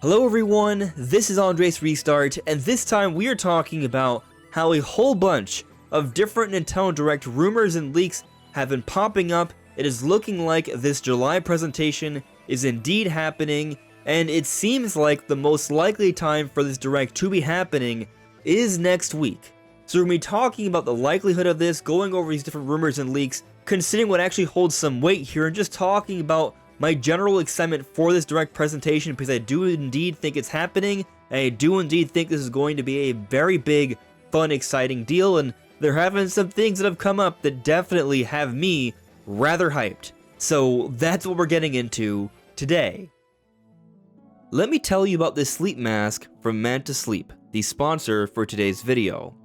Hello everyone, this is AndresRestart, and this time we are talking about how a whole bunch of different Nintendo Direct rumors and leaks have been popping up. It is looking like this July presentation is indeed happening, and it seems like the most likely time for this Direct to be happening is next week. So we're going to be talking about the likelihood of this, going over these different rumors and leaks, considering what actually holds some weight here, and just talking about my general excitement for this Direct presentation, because I do indeed think it's happening, and I do indeed think this is going to be a very big, fun, exciting deal, and there have been some things that have come up that definitely have me rather hyped. So that's what we're getting into today. Let me tell you about this sleep mask from Manta Sleep, the sponsor for today's video.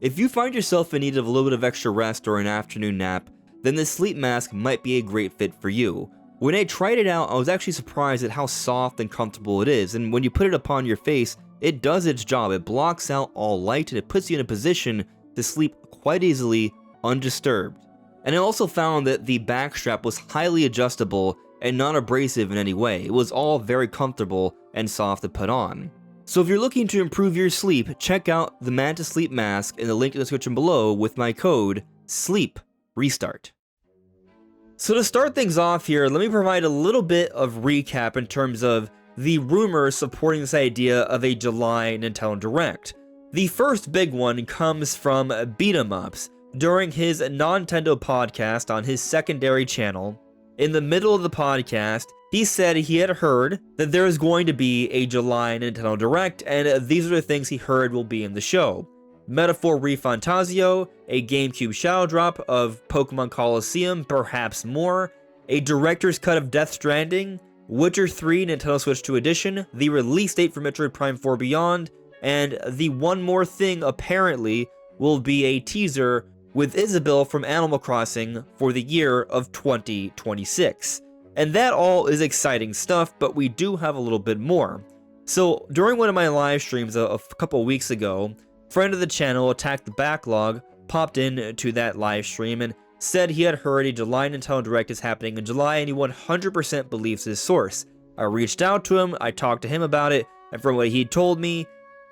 If you find yourself in need of a little bit of extra rest or an afternoon nap, then this sleep mask might be a great fit for you. When I tried it out, I was actually surprised at how soft and comfortable it is, and when you put it upon your face, it does its job. It blocks out all light and it puts you in a position to sleep quite easily, undisturbed. And I also found that the back strap was highly adjustable and not abrasive in any way. It was all very comfortable and soft to put on. So if you're looking to improve your sleep, check out the Manta Sleep mask in the link in the description below with my code SLEEPRESTART. So to start things off here, let me provide a little bit of recap in terms of the rumors supporting this idea of a July Nintendo Direct. The first big one comes from Beat 'em Ups. During his Nintendo podcast on his secondary channel, in the middle of the podcast, he said he had heard that there is going to be a July Nintendo Direct, and these are the things he heard will be in the show. Metaphor ReFantazio, a GameCube Shadow Drop of Pokemon Colosseum, perhaps more, a director's cut of Death Stranding, Witcher 3 Nintendo Switch 2 Edition, the release date for Metroid Prime 4 Beyond, and the one more thing apparently will be a teaser with Isabelle from Animal Crossing for the year of 2026. And that all is exciting stuff, but we do have a little bit more. So during one of my live streams a couple weeks ago, friend of the channel, Attack the Backlog, popped into that live stream and said he had heard a July Nintendo Direct is happening in July, and he 100% believes his source. I reached out to him, I talked to him about it, and from what he told me,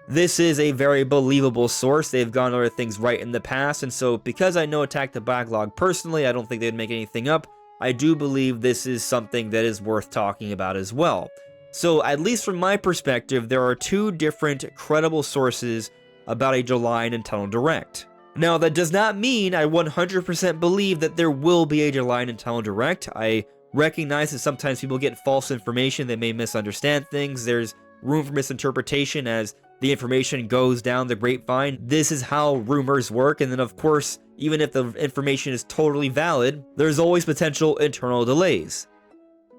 this is a very believable source. They've gone over things right in the past, and so because I know Attack the Backlog personally, I don't think they'd make anything up. I do believe this is something that is worth talking about as well. So at least from my perspective, there are two different credible sources about a July Nintendo Direct. Now, that does not mean I 100% believe that there will be a July Nintendo Direct. I recognize that sometimes people get false information, they may misunderstand things, there's room for misinterpretation as the information goes down the grapevine. This is how rumors work, and then of course, even if the information is totally valid, there's always potential internal delays.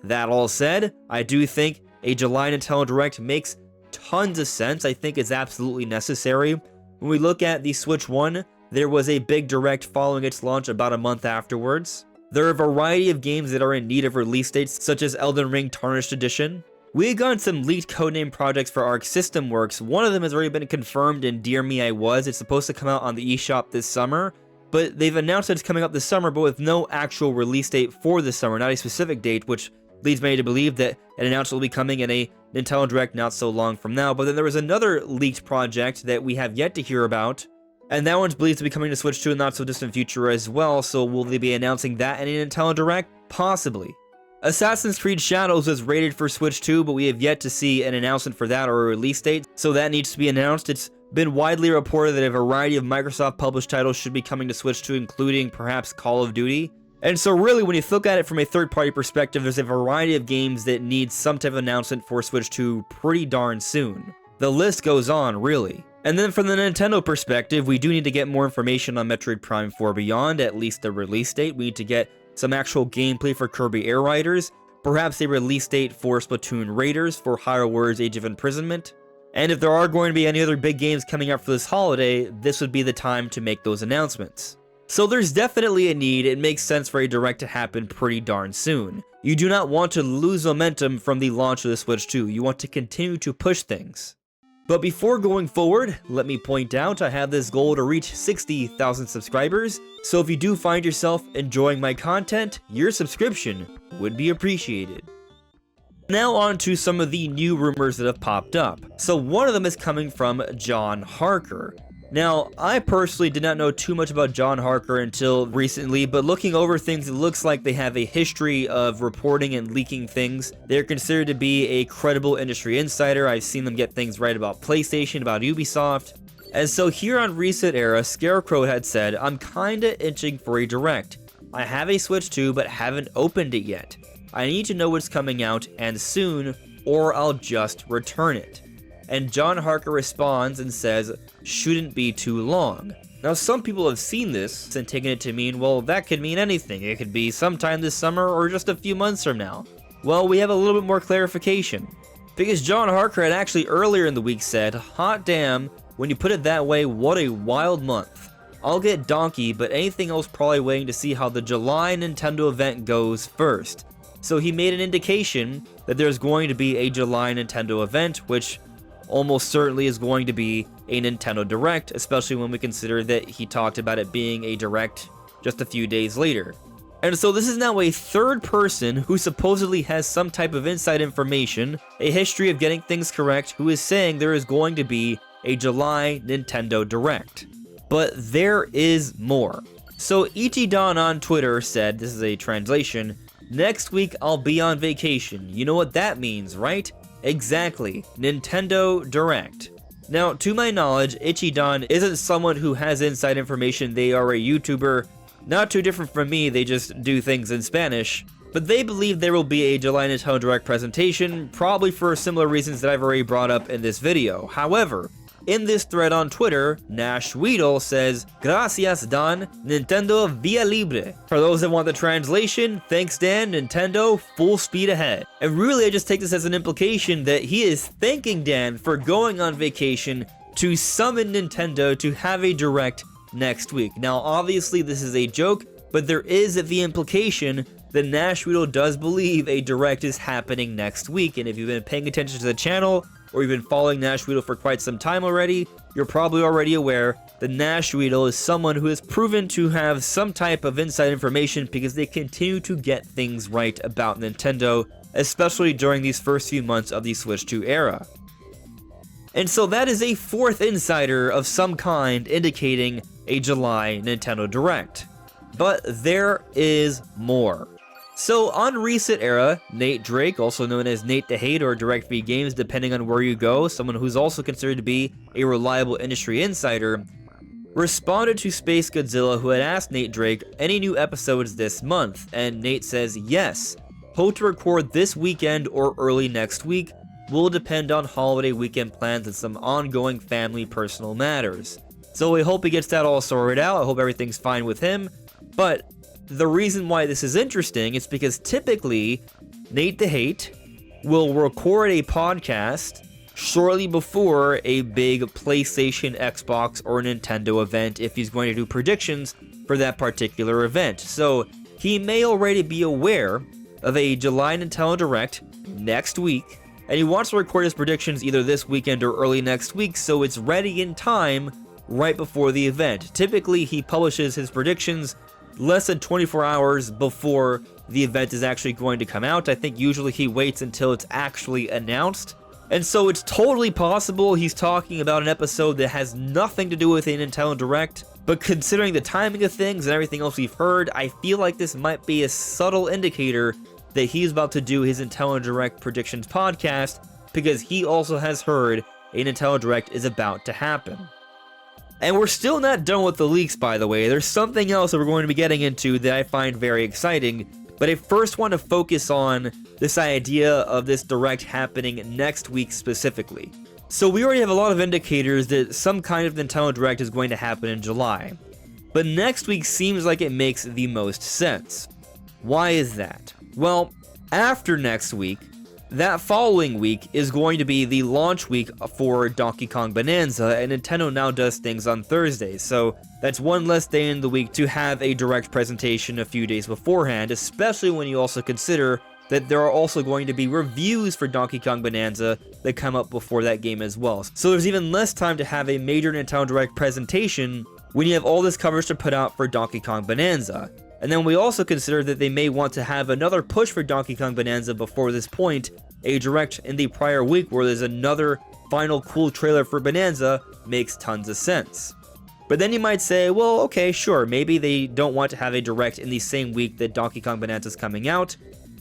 That all said, I do think a July Nintendo Direct makes tons of sense. I think it's absolutely necessary. When we look at the Switch 1, there was a big Direct following its launch about a month afterwards. There are a variety of games that are in need of release dates, such as Elden Ring Tarnished Edition. We had gotten some leaked codename projects for Arc System Works. One of them has already been confirmed in Dear Me I Was. It's supposed to come out on the eShop this summer, but they've announced that it's coming up this summer, but with no actual release date for this summer, not a specific date, which leads many to believe that an announcement will be coming in a Nintendo Direct not so long from now. But then there was another leaked project that we have yet to hear about, and that one's believed to be coming to Switch 2 in the not so distant future as well. So will they be announcing that in a Nintendo Direct? Possibly. Assassin's Creed Shadows is rated for Switch 2, but we have yet to see an announcement for that or a release date, so that needs to be announced. It's been widely reported that a variety of Microsoft published titles should be coming to Switch 2, including perhaps Call of Duty. And so really, when you look at it from a third-party perspective, there's a variety of games that need some type of announcement for Switch 2 pretty darn soon. The list goes on, really. And then from the Nintendo perspective, we do need to get more information on Metroid Prime 4 Beyond, at least the release date. We need to get some actual gameplay for Kirby Air Riders, perhaps a release date for Splatoon Raiders for Hyrule Age of Imprisonment. And if there are going to be any other big games coming up for this holiday, this would be the time to make those announcements. So there's definitely a need. It makes sense for a Direct to happen pretty darn soon. You do not want to lose momentum from the launch of the Switch 2. You want to continue to push things. But before going forward, let me point out I have this goal to reach 60,000 subscribers, so if you do find yourself enjoying my content, your subscription would be appreciated. Now on to some of the new rumors that have popped up. So one of them is coming from John Harker. Now, I personally did not know too much about John Harker until recently, but looking over things, it looks like they have a history of reporting and leaking things. They're considered to be a credible industry insider. I've seen them get things right about PlayStation, about Ubisoft. And so here on Reset Era, Scarecrow had said, "I'm kinda itching for a direct. I have a Switch 2, but haven't opened it yet. I need to know what's coming out, and soon, or I'll just return it." And John Harker responds and says, "Shouldn't be too long." Now, some people have seen this and taken it to mean, well, that could mean anything. It could be sometime this summer or just a few months from now. Well, we have a little bit more clarification. Because John Harker had actually earlier in the week said, "Hot damn, when you put it that way, what a wild month. I'll get Donkey, but anything else probably waiting to see how the July Nintendo event goes first." So he made an indication that there's going to be a July Nintendo event, which almost certainly is going to be a Nintendo Direct, especially when we consider that he talked about it being a Direct just a few days later. And so this is now a third person who supposedly has some type of inside information, a history of getting things correct, who is saying there is going to be a July Nintendo Direct. But there is more. So Ichidan on Twitter said, this is a translation, "Next week I'll be on vacation. You know what that means, right? Exactly, Nintendo Direct." Now, to my knowledge, Ichidan isn't someone who has inside information. They are a YouTuber, not too different from me, they just do things in Spanish. But they believe there will be a July Nintendo Direct presentation, probably for similar reasons that I've already brought up in this video. However, in this thread on Twitter, Nash Weedle says, "Gracias Dan, Nintendo via libre." For those that want the translation, thanks Dan, Nintendo, full speed ahead. And really I just take this as an implication that he is thanking Dan for going on vacation to summon Nintendo to have a Direct next week. Now obviously this is a joke, but there is the implication that Nash Weedle does believe a Direct is happening next week, and if you've been paying attention to the channel, or you've been following Nash Weedle for quite some time already, you're probably already aware that Nash Weedle is someone who has proven to have some type of inside information because they continue to get things right about Nintendo, especially during these first few months of the Switch 2 era. And so that is a fourth insider of some kind indicating a July Nintendo Direct. But there is more. So on Reset Era, Nate Drake, also known as Nate the Hate or Direct V Games depending on where you go, someone who's also considered to be a reliable industry insider, responded to Space Godzilla, who had asked Nate Drake any new episodes this month, and Nate says yes. Hope to record this weekend or early next week, will depend on holiday weekend plans and some ongoing family personal matters. So we hope he gets that all sorted out, I hope everything's fine with him, but the reason why this is interesting is because typically Nate the Hate will record a podcast shortly before a big PlayStation, Xbox, or Nintendo event if he's going to do predictions for that particular event. So he may already be aware of a July Nintendo Direct next week, and he wants to record his predictions either this weekend or early next week so it's ready in time right before the event. Typically he publishes his predictions less than 24 hours before the event is actually going to come out. I think usually he waits until it's actually announced. And so it's totally possible he's talking about an episode that has nothing to do with a Nintendo Direct, but considering the timing of things and everything else we've heard, I feel like this might be a subtle indicator that he's about to do his Nintendo Direct Predictions podcast, because he also has heard a Nintendo Direct is about to happen. And we're still not done with the leaks, by the way. There's something else that we're going to be getting into that I find very exciting, but I first want to focus on this idea of this Direct happening next week specifically. So we already have a lot of indicators that some kind of Nintendo Direct is going to happen in July, but next week seems like it makes the most sense. Why is that? Well, after next week, that following week is going to be the launch week for Donkey Kong Bonanza, and Nintendo now does things on Thursdays, so that's one less day in the week to have a Direct presentation a few days beforehand, especially when you also consider that there are also going to be reviews for Donkey Kong Bonanza that come up before that game as well. So there's even less time to have a major Nintendo Direct presentation when you have all this coverage to put out for Donkey Kong Bonanza. And then we also consider that they may want to have another push for Donkey Kong Bonanza before this point. A direct in the prior week where there's another final cool trailer for Bonanza makes tons of sense. But then you might say, well, okay, sure, maybe they don't want to have a direct in the same week that Donkey Kong Bonanza is coming out,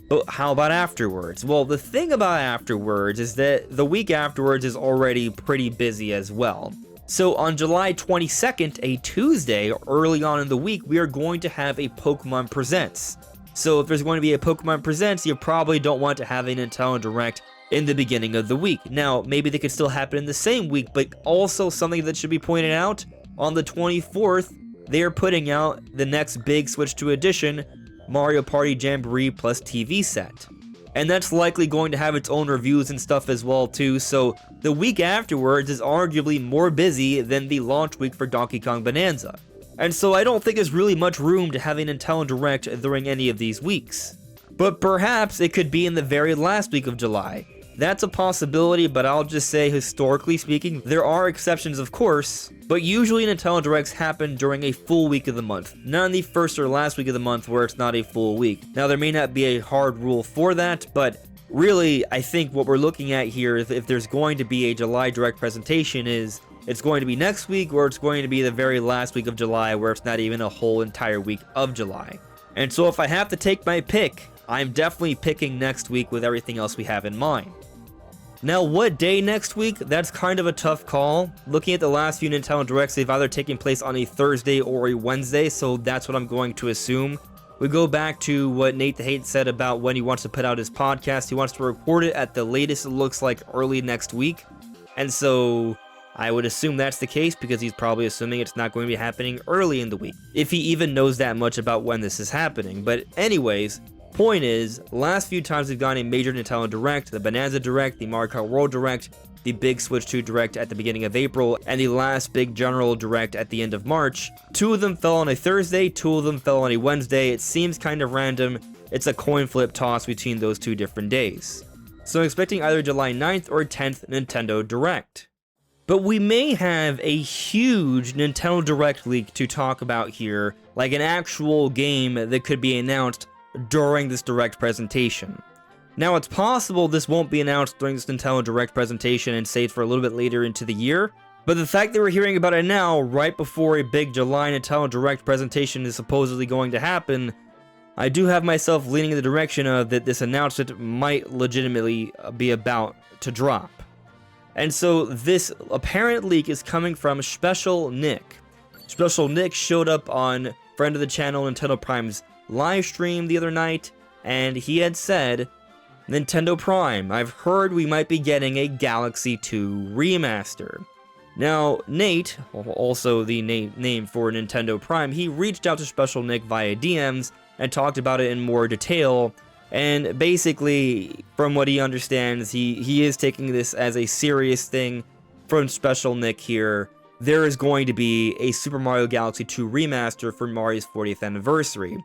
but how about afterwards? Well, the thing about afterwards is that the week afterwards is already pretty busy as well. So on July 22nd, a Tuesday, early on in the week, we are going to have a Pokemon Presents. So if there's going to be a Pokemon Presents, you probably don't want to have a Nintendo Direct in the beginning of the week. Now, maybe they could still happen in the same week, but also something that should be pointed out, on the 24th, they are putting out the next big Switch 2 edition, Mario Party Jamboree plus TV set. And that's likely going to have its own reviews and stuff as well too, so the week afterwards is arguably more busy than the launch week for Donkey Kong Bonanza. And so I don't think there's really much room to have a Nintendo Direct during any of these weeks. But perhaps it could be in the very last week of July. That's a possibility, but I'll just say, historically speaking, there are exceptions of course, but usually Nintendo Directs happen during a full week of the month, not in the first or last week of the month where it's not a full week. Now there may not be a hard rule for that, but really I think what we're looking at here is if there's going to be a July Direct presentation is it's going to be next week or it's going to be the very last week of July where it's not even a whole entire week of July. And so if I have to take my pick, I'm definitely picking next week with everything else we have in mind. Now, what day next week? That's kind of a tough call. Looking at the last few Nintendo Directs, they've either taken place on a Thursday or a Wednesday, so that's what I'm going to assume. We go back to what Nate the Hate said about when he wants to put out his podcast. He wants to record it at the latest, it looks like, early next week. And so I would assume that's the case because he's probably assuming it's not going to be happening early in the week, if he even knows that much about when this is happening. But anyways, point is, last few times we've gotten a major Nintendo Direct, the Bonanza Direct, the Mario Kart World Direct, the big Switch 2 Direct at the beginning of April, and the last big General Direct at the end of March. 2 of them fell on a Thursday, 2 of them fell on a Wednesday. It seems kind of random. It's a coin flip toss between those 2 different days. So I'm expecting either July 9th or 10th Nintendo Direct. But we may have a huge Nintendo Direct leak to talk about here, like an actual game that could be announced during this Direct presentation. Now, it's possible this won't be announced during this Nintendo Direct presentation and saved for a little bit later into the year, but the fact that we're hearing about it now, right before a big July Nintendo Direct presentation is supposedly going to happen, I do have myself leaning in the direction of that this announcement might legitimately be about to drop. And so this apparent leak is coming from Special Nick. Special Nick showed up on friend of the channel Nintendo Prime's live stream the other night, and he had said, Nintendo Prime, I've heard we might be getting a Galaxy 2 remaster. Now, Nate, also the name for Nintendo Prime, he reached out to Special Nick via DMs and talked about it in more detail, and basically, from what he understands, he is taking this as a serious thing from Special Nick here. There is going to be a Super Mario Galaxy 2 remaster for Mario's 40th anniversary.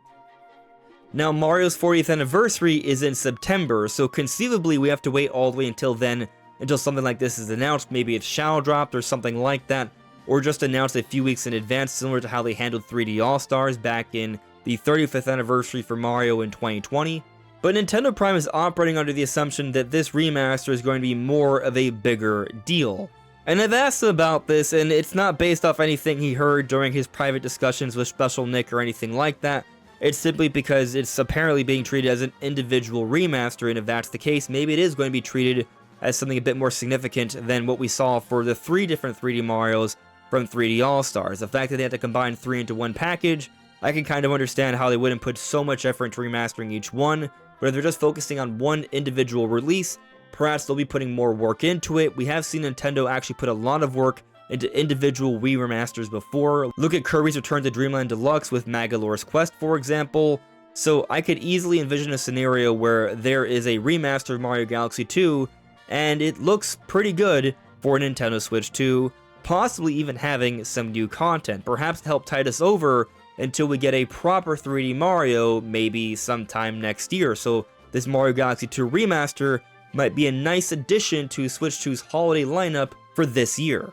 Now, Mario's 40th anniversary is in September, so conceivably we have to wait all the way until then, until something like this is announced. Maybe it's shadow dropped or something like that, or just announced a few weeks in advance, similar to how they handled 3D All-Stars back in the 35th anniversary for Mario in 2020. But Nintendo Prime is operating under the assumption that this remaster is going to be more of a bigger deal. And I've asked him about this, and it's not based off anything he heard during his private discussions with Special Nick or anything like that. It's simply because it's apparently being treated as an individual remaster, and if that's the case, maybe it is going to be treated as something a bit more significant than what we saw for the 3 different 3D Marios from 3D All-Stars. The fact that they had to combine 3 into one package, I can kind of understand how they wouldn't put so much effort into remastering each one, but if they're just focusing on one individual release, perhaps they'll be putting more work into it. We have seen Nintendo actually put a lot of work into individual Wii remasters before. Look at Kirby's Return to Dreamland Deluxe with Magalore's Quest, for example. So I could easily envision a scenario where there is a remaster of Mario Galaxy 2, and it looks pretty good for Nintendo Switch 2, possibly even having some new content, perhaps to help tide us over until we get a proper 3D Mario, maybe sometime next year. So this Mario Galaxy 2 remaster might be a nice addition to Switch 2's holiday lineup for this year.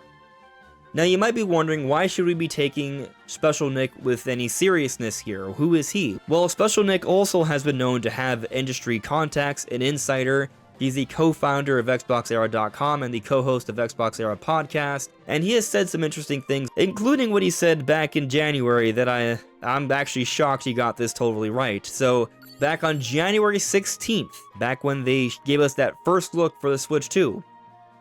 Now you might be wondering, why should we be taking Special Nick with any seriousness here? Who is he? Well, Special Nick also has been known to have industry contacts, an insider. He's the co-founder of XboxEra.com and the co-host of Xbox Era Podcast, and he has said some interesting things, including what he said back in January that I'm actually shocked he got this totally right. So, back on January 16th, back when they gave us that first look for the Switch 2.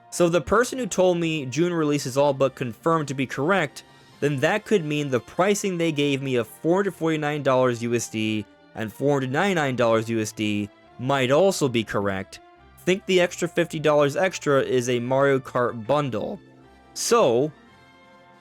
So the person who told me June release is all but confirmed to be correct, then that could mean the pricing they gave me of $449 USD and $499 USD might also be correct. Think the extra $50 extra is a Mario Kart bundle. So,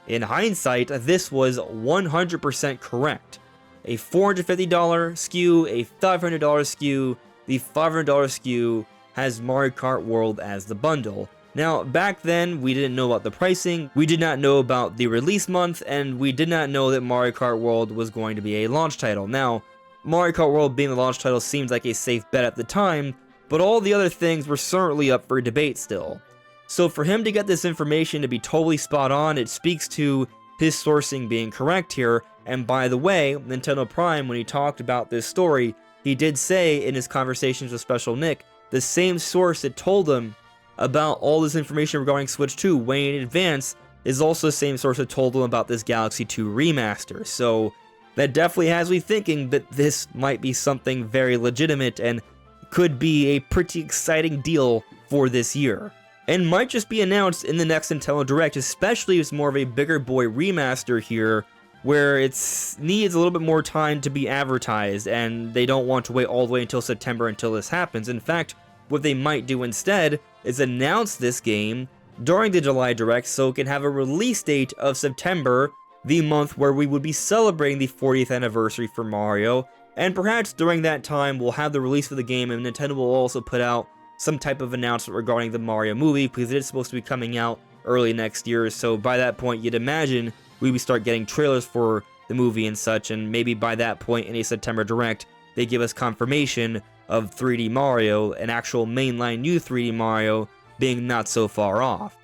in hindsight, this was 100% correct. A $450 SKU, a $500 SKU, the $500 SKU has Mario Kart World as the bundle. Now, back then, we didn't know about the pricing, we did not know about the release month, and we did not know that Mario Kart World was going to be a launch title. Now, Mario Kart World being the launch title seemed like a safe bet at the time, but all the other things were certainly up for debate still. So for him to get this information to be totally spot on, it speaks to his sourcing being correct here. And by the way, Nintendo Prime, when he talked about this story, he did say in his conversations with Special Nick, the same source that told him about all this information regarding Switch 2 way in advance is also the same source that told him about this Galaxy 2 remaster. So that definitely has me thinking that this might be something very legitimate and could be a pretty exciting deal for this year. And might just be announced in the next Nintendo Direct, especially if it's more of a bigger boy remaster here, where it needs a little bit more time to be advertised, and they don't want to wait all the way until September until this happens. In fact, what they might do instead is announce this game during the July Direct so it can have a release date of September, the month where we would be celebrating the 40th anniversary for Mario, and perhaps during that time we'll have the release of the game and Nintendo will also put out some type of announcement regarding the Mario movie, because it is supposed to be coming out early next year, so by that point you'd imagine we would start getting trailers for the movie and such, and maybe by that point in a September Direct they give us confirmation of 3D Mario, an actual mainline new 3D Mario, being not so far off.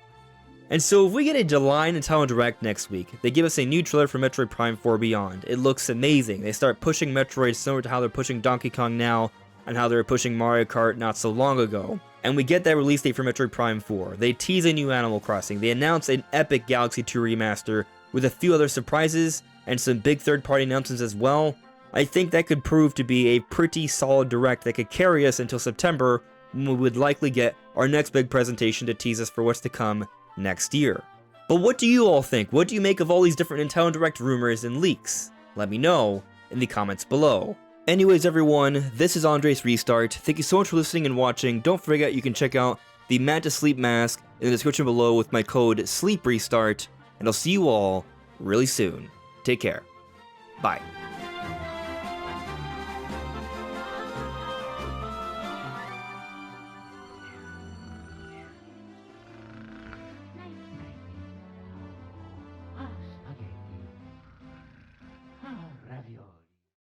And so if we get a July Nintendo Direct next week, they give us a new trailer for Metroid Prime 4 Beyond. It looks amazing. They start pushing Metroid similar to how they're pushing Donkey Kong now, and how they were pushing Mario Kart not so long ago. And we get that release date for Metroid Prime 4. They tease a new Animal Crossing. They announce an epic Galaxy 2 remaster with a few other surprises and some big third-party announcements as well. I think that could prove to be a pretty solid Direct that could carry us until September, when we would likely get our next big presentation to tease us for what's to come next year. But what do you all think? What do you make of all these different Nintendo Direct rumors and leaks? Let me know in the comments below. Anyways everyone, this is AndresRestart. Thank you so much for listening and watching. Don't forget you can check out the Manta Sleep mask in the description below with my code SLEEPRESTART, and I'll see you all really soon. Take care. Bye.